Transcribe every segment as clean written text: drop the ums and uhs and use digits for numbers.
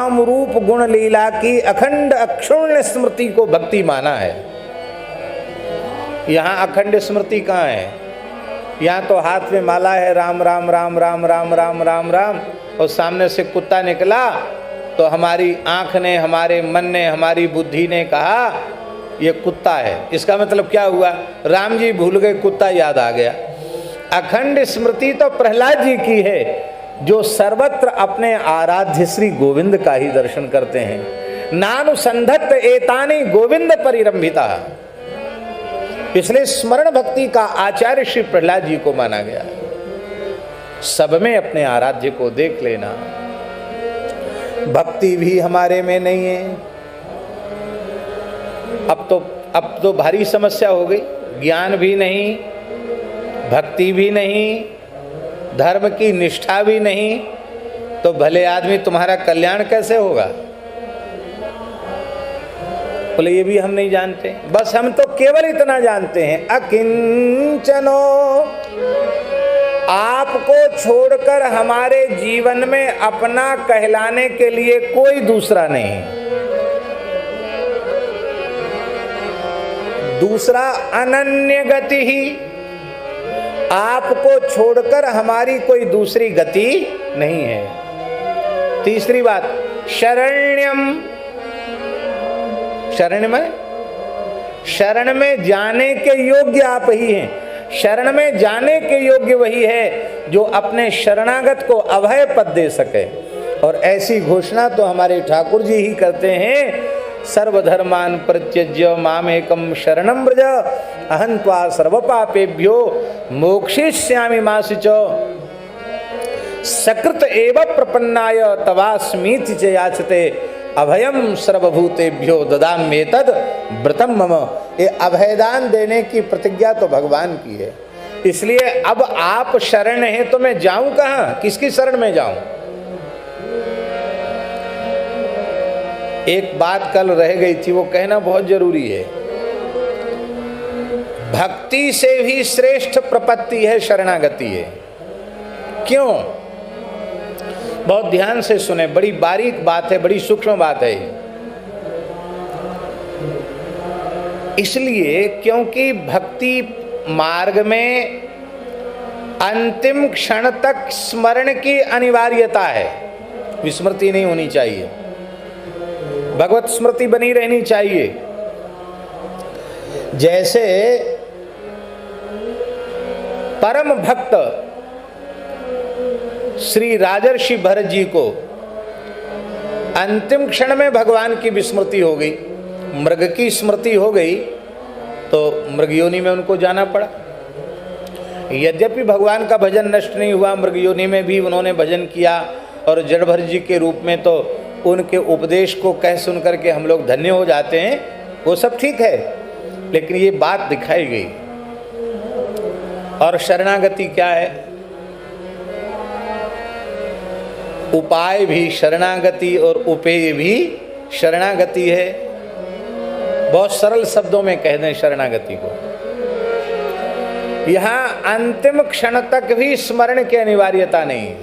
नाम रूप गुण लीला की अखंड अक्षुण्ण स्मृति को भक्ति माना है। यहाँ अखंड स्मृति कहाँ है? यहाँ तो हाथ में माला है, राम राम राम राम राम राम राम राम, और सामने से कुत्ता निकला तो हमारी आंख ने, हमारे मन ने, हमारी बुद्धि ने कहा ये कुत्ता है। इसका मतलब क्या हुआ? राम जी भूल गए, कुत्ता याद आ गया। अखंड स्मृति तो प्रहलाद जी की है, जो सर्वत्र अपने आराध्य श्री गोविंद का ही दर्शन करते हैं। नानुसंधत्त एतानि गोविंद परिरंभिता, इसलिए स्मरण भक्ति का आचार्य श्री प्रहलाद जी को माना गया। सब में अपने आराध्य को देख लेना। भक्ति भी हमारे में नहीं है। अब तो भारी समस्या हो गई। ज्ञान भी नहीं, भक्ति भी नहीं, धर्म की निष्ठा भी नहीं, तो भले आदमी तुम्हारा कल्याण कैसे होगा? बोले ये भी हम नहीं जानते। बस हम तो केवल इतना जानते हैं, अकिंचनो, आपको छोड़कर हमारे जीवन में अपना कहलाने के लिए कोई दूसरा नहीं। दूसरा अनन्य गति ही, आपको छोड़कर हमारी कोई दूसरी गति नहीं है। तीसरी बात, शरण्यम, शरण में जाने के योग्य आप ही हैं। शरण में जाने के योग्य वही है जो अपने शरणागत को अभय पद दे सके। और ऐसी घोषणा तो हमारे ठाकुर जी ही करते हैं, सर्वधर्मान परित्यज्य मामेकम शरणं व्रज अहं त्वा सर्वपापेभ्यो मोक्षयिष्यामि मा शुचौ सकृत एव प्रपन्नाय तवास्मीति च याचते अभयम सर्वभूतेभ्यो ददाम्येतद् व्रतम मम। ये अभयदान देने की प्रतिज्ञा तो भगवान की है। इसलिए अब आप शरण हैं तो मैं जाऊं कहां? किसकी शरण में जाऊं? एक बात कल रह गई थी, वो कहना बहुत जरूरी है। भक्ति से भी श्रेष्ठ प्रपत्ति है शरणागति है। क्यों? बहुत ध्यान से सुने, बड़ी बारीक बात है, बड़ी सूक्ष्म बात है। इसलिए क्योंकि भक्ति मार्ग में अंतिम क्षण तक स्मरण की अनिवार्यता है। विस्मृति नहीं होनी चाहिए, भगवत स्मृति बनी रहनी चाहिए। जैसे परम भक्त श्री राजर्षि भरत जी को अंतिम क्षण में भगवान की विस्मृति हो गई, मृग की स्मृति हो गई, तो मृग योनि में उनको जाना पड़ा। यद्यपि भगवान का भजन नष्ट नहीं हुआ, मृग योनि में भी उन्होंने भजन किया, और जड़भर जी के रूप में तो उनके उपदेश को कह सुन करके हम लोग धन्य हो जाते हैं, वो सब ठीक है। लेकिन ये बात दिखाई गई। और शरणागति क्या है? उपाय भी शरणागति और उपेय भी शरणागति है। बहुत सरल शब्दों में कह दें शरणागति को। यहां अंतिम क्षण तक भी स्मरण की अनिवार्यता नहीं है।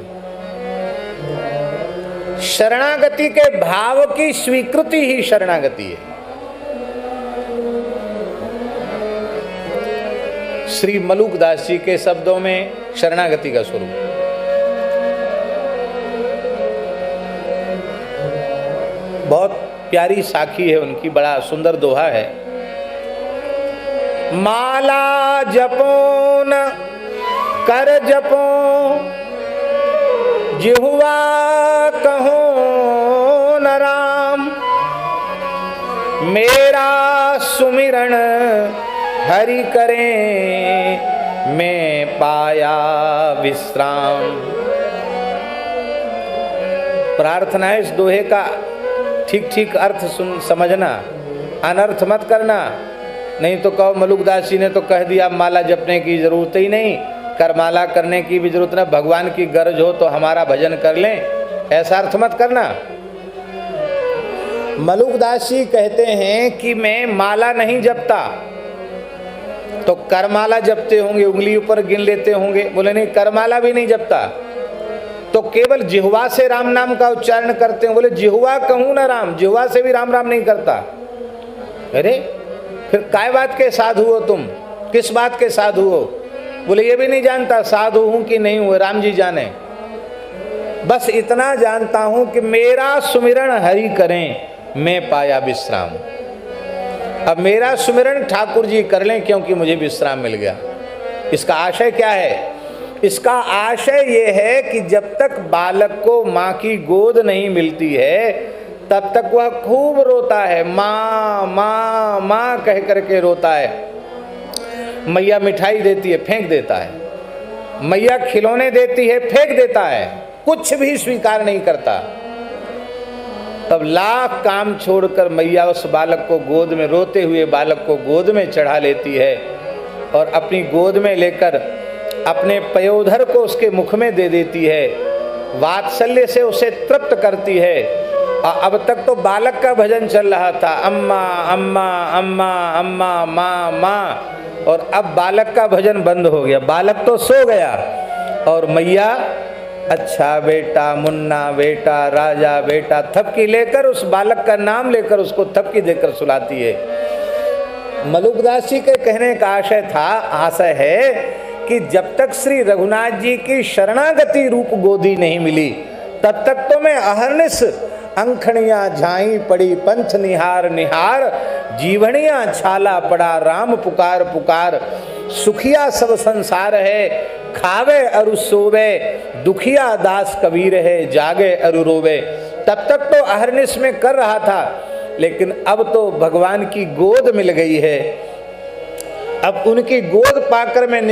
शरणागति के भाव की स्वीकृति ही शरणागति है। श्री मलुकदास जी के शब्दों में शरणागति का स्वरूप, बहुत प्यारी साखी है उनकी, बड़ा सुंदर दोहा है। माला जपो न कर जपो, जिह्वा कहो न राम, मेरा सुमिरन हरि करें मैं पाया विश्राम। प्रार्थना है इस दोहे का ठीक ठीक अर्थ समझना, अनर्थ मत करना। नहीं तो कहो मलुकदास जी ने तो कह दिया माला जपने की जरूरत ही नहीं, करमाला करने की भी जरूरत नहीं, भगवान की गरज हो तो हमारा भजन कर लें, ऐसा अर्थ मत करना। मलुकदास जी कहते हैं कि मैं माला नहीं जपता, तो करमाला जपते होंगे, उंगली ऊपर गिन लेते होंगे। बोले नहीं, करमाला भी नहीं जपता, तो केवल जिह्वा से राम नाम का उच्चारण करते हैं। बोले जिह्वा कहूं ना राम, जिह्वा से भी राम राम नहीं करता। अरे फिर काय बात के साधु हो तुम, किस बात के साधु हो? बोले ये भी नहीं जानता साधु हूं कि नहीं हूं, राम जी जाने। बस इतना जानता हूं कि मेरा सुमिरन हरि करें, मैं पाया विश्राम। अब मेरा सुमिरन ठाकुर जी कर लें क्योंकि मुझे विश्राम मिल गया। इसका आशय क्या है? इसका आशय ये है कि जब तक बालक को माँ की गोद नहीं मिलती है तब तक वह खूब रोता है, माँ माँ माँ कह करके रोता है। मैया मिठाई देती है, फेंक देता है। मैया खिलौने देती है, फेंक देता है, कुछ भी स्वीकार नहीं करता। तब लाख काम छोड़कर मैया उस बालक को गोद में, रोते हुए बालक को गोद में चढ़ा लेती है और अपनी गोद में लेकर अपने पयोधर को उसके मुख में दे देती है, वात्सल्य से उसे तृप्त करती है। और अब तक तो बालक का भजन चल रहा था, अम्मा अम्मा अम्मा अम्मा माँ माँ, और अब बालक का भजन बंद हो गया। बालक तो सो गया और मैया अच्छा बेटा, मुन्ना बेटा, राजा बेटा थपकी लेकर उस बालक का नाम लेकर उसको थपकी देकर सुलाती है। मलुकदास जी के कहने का आशय है कि जब तक श्री रघुनाथ जी की शरणागति रूप गोदी नहीं मिली तब तक तो मैं अहर्निश अंखणियां झाई पड़ी, पंथ निहार निहार, जीवनियां छाला पड़ा, राम पुकार पुकार, सुखिया सब संसार है, खावे अरु सोवे, दुखिया दास कबीर है, जागे अरु रोवे। तब तक तो अहर्निश में कर रहा था, लेकिन अब तो भगवान की गोद मिल गई है। अब उनकी गोद पाकर मैं